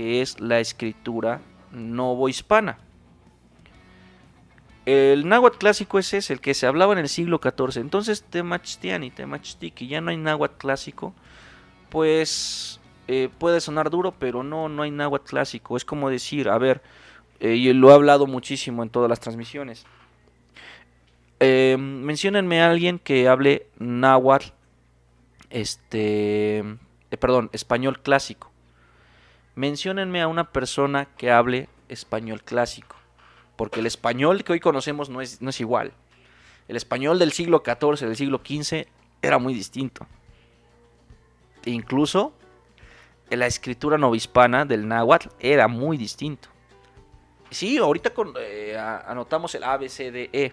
que es la escritura novohispana. El náhuatl clásico es ese, el que se hablaba en el siglo XIV. Entonces Temachtitian y Temachtiki, ya no hay náhuatl clásico, pues puede sonar duro, pero no hay náhuatl clásico. Es como decir, a ver, y lo he hablado muchísimo en todas las transmisiones. Menciónenme a alguien que hable náhuatl, español clásico. Menciónenme a una persona que hable español clásico, porque el español que hoy conocemos no es igual. El español del siglo XIV, del siglo XV, era muy distinto. E incluso la escritura novohispana del náhuatl era muy distinto. Sí, ahorita anotamos el A, B, C, D, E.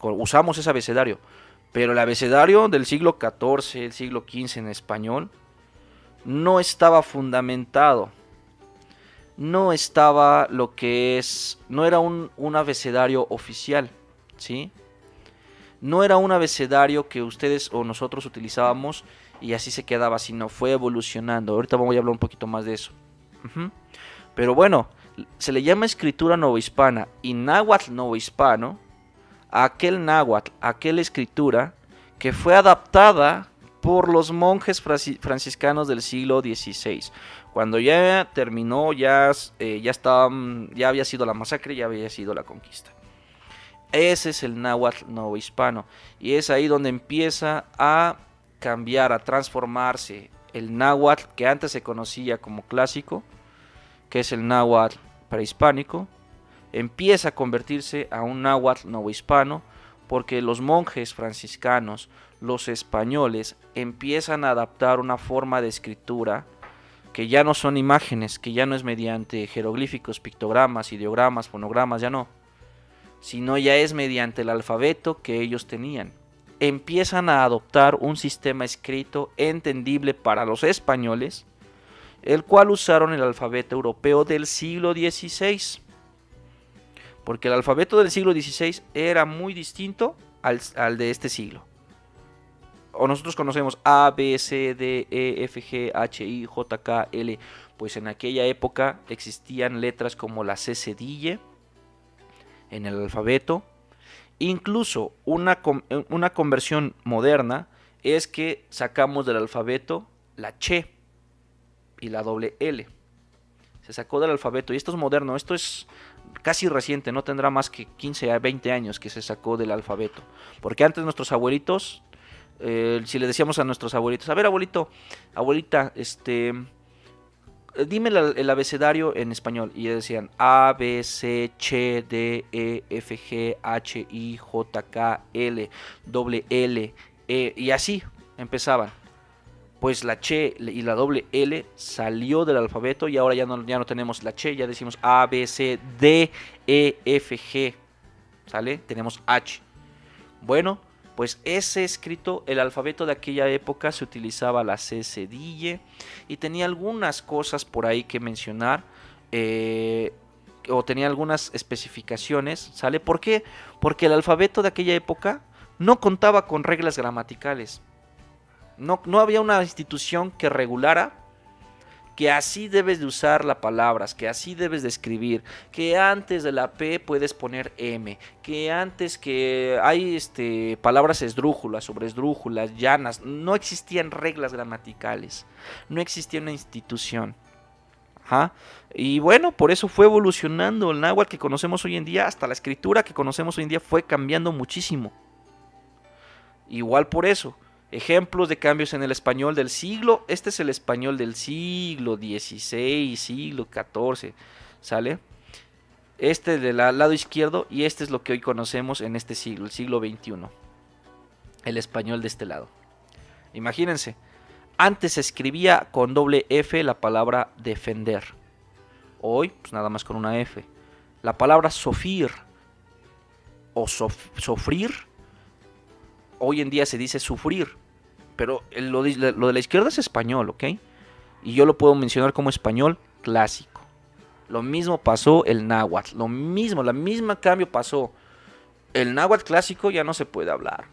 Usamos ese abecedario. Pero el abecedario del siglo XIV, el siglo XV en español, no estaba fundamentado. No estaba no era un abecedario oficial, ¿sí? No era un abecedario que ustedes o nosotros utilizábamos y así se quedaba, sino fue evolucionando. Ahorita voy a hablar un poquito más de eso. Pero bueno, se le llama escritura novohispana y náhuatl novohispano a aquel náhuatl, aquella escritura que fue adaptada por los monjes franciscanos del siglo XVI. Cuando ya terminó, ya había sido la masacre, ya había sido la conquista. Ese es el náhuatl novohispano y es ahí donde empieza a cambiar, a transformarse el náhuatl que antes se conocía como clásico, que es el náhuatl prehispánico, empieza a convertirse a un náhuatl novohispano porque los monjes franciscanos, los españoles, empiezan a adaptar una forma de escritura que ya no son imágenes, que ya no es mediante jeroglíficos, pictogramas, ideogramas, fonogramas, ya no, sino ya es mediante el alfabeto que ellos tenían. Empiezan a adoptar un sistema escrito entendible para los españoles, el cual usaron el alfabeto europeo del siglo XVI. Porque el alfabeto del siglo XVI era muy distinto al de este siglo. O nosotros conocemos A, B, C, D, E, F, G, H, I, J, K, L. Pues en aquella época existían letras como la C cedille en el alfabeto. Incluso una conversión moderna es que sacamos del alfabeto la Che y la doble L. Se sacó del alfabeto y esto es moderno, esto es casi reciente, no tendrá más que 15 a 20 años que se sacó del alfabeto. Porque antes nuestros abuelitos, si le decíamos a nuestros abuelitos, a ver abuelito, abuelita, dime el abecedario en español. Y decían A, B, C, Ch, D, E, F, G, H, I, J, K, L, doble L, E, y así empezaban. Pues la Che y la doble L salió del alfabeto y ahora ya no tenemos la Che, ya decimos A, B, C, D, E, F, G, ¿sale? Tenemos H. Bueno, pues ese escrito, el alfabeto de aquella época se utilizaba la C cedille y tenía algunas cosas por ahí que mencionar, o tenía algunas especificaciones, ¿sale? ¿Por qué? Porque el alfabeto de aquella época no contaba con reglas gramaticales. No había una institución que regulara que así debes de usar las palabras, que así debes de escribir, que antes de la P puedes poner M, que antes que hay palabras esdrújulas, sobresdrújulas, llanas. No existían reglas gramaticales, no existía una institución. Ajá. Y bueno, por eso fue evolucionando el náhuatl que conocemos hoy en día, hasta la escritura que conocemos hoy en día fue cambiando muchísimo. Igual por eso. Ejemplos de cambios en el español del siglo. Este es el español del siglo XVI, siglo XIV. ¿Sale? Este del lado izquierdo y este es lo que hoy conocemos en este siglo, el siglo XXI. El español de este lado. Imagínense. Antes se escribía con doble F la palabra defender. Hoy, pues nada más con una F. La palabra sofrir o sofrir. Hoy en día se dice sufrir, pero lo de la izquierda es español, ¿ok? Y yo lo puedo mencionar como español clásico. Lo mismo pasó el náhuatl, la misma cambio pasó. El náhuatl clásico ya no se puede hablar,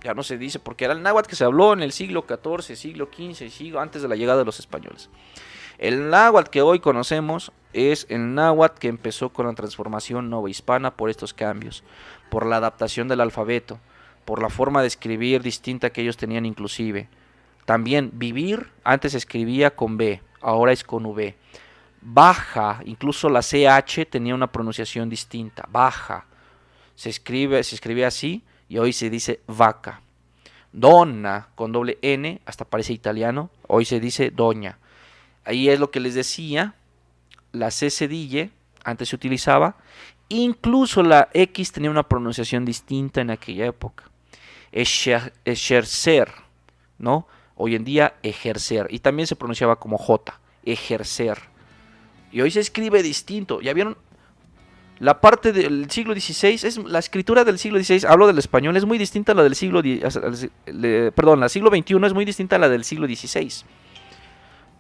ya no se dice, porque era el náhuatl que se habló en el siglo XIV, siglo XV, siglo antes de la llegada de los españoles. El náhuatl que hoy conocemos es el náhuatl que empezó con la transformación novohispana por estos cambios, por la adaptación del alfabeto, por la forma de escribir distinta que ellos tenían inclusive. También vivir, antes se escribía con B, ahora es con V. Baja, incluso la CH tenía una pronunciación distinta, baja. Se escribe así y hoy se dice vaca. Donna, con doble N, hasta parece italiano, hoy se dice doña. Ahí es lo que les decía, la C cedille antes se utilizaba, incluso la X tenía una pronunciación distinta en aquella época. Ejercer, ¿no? Hoy en día ejercer, y también se pronunciaba como J, ejercer. Y hoy se escribe distinto, ¿ya vieron? La parte del siglo XVI, la escritura del siglo XVI, hablo del español, es muy distinta a la del siglo perdón, la siglo XXI es muy distinta a la del siglo XVI.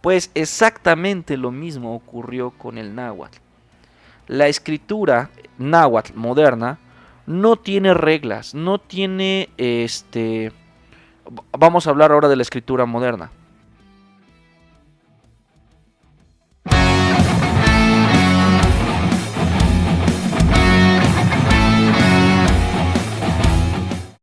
Pues exactamente lo mismo ocurrió con el náhuatl. La escritura náhuatl moderna no tiene reglas, no tiene vamos a hablar ahora de la escritura moderna.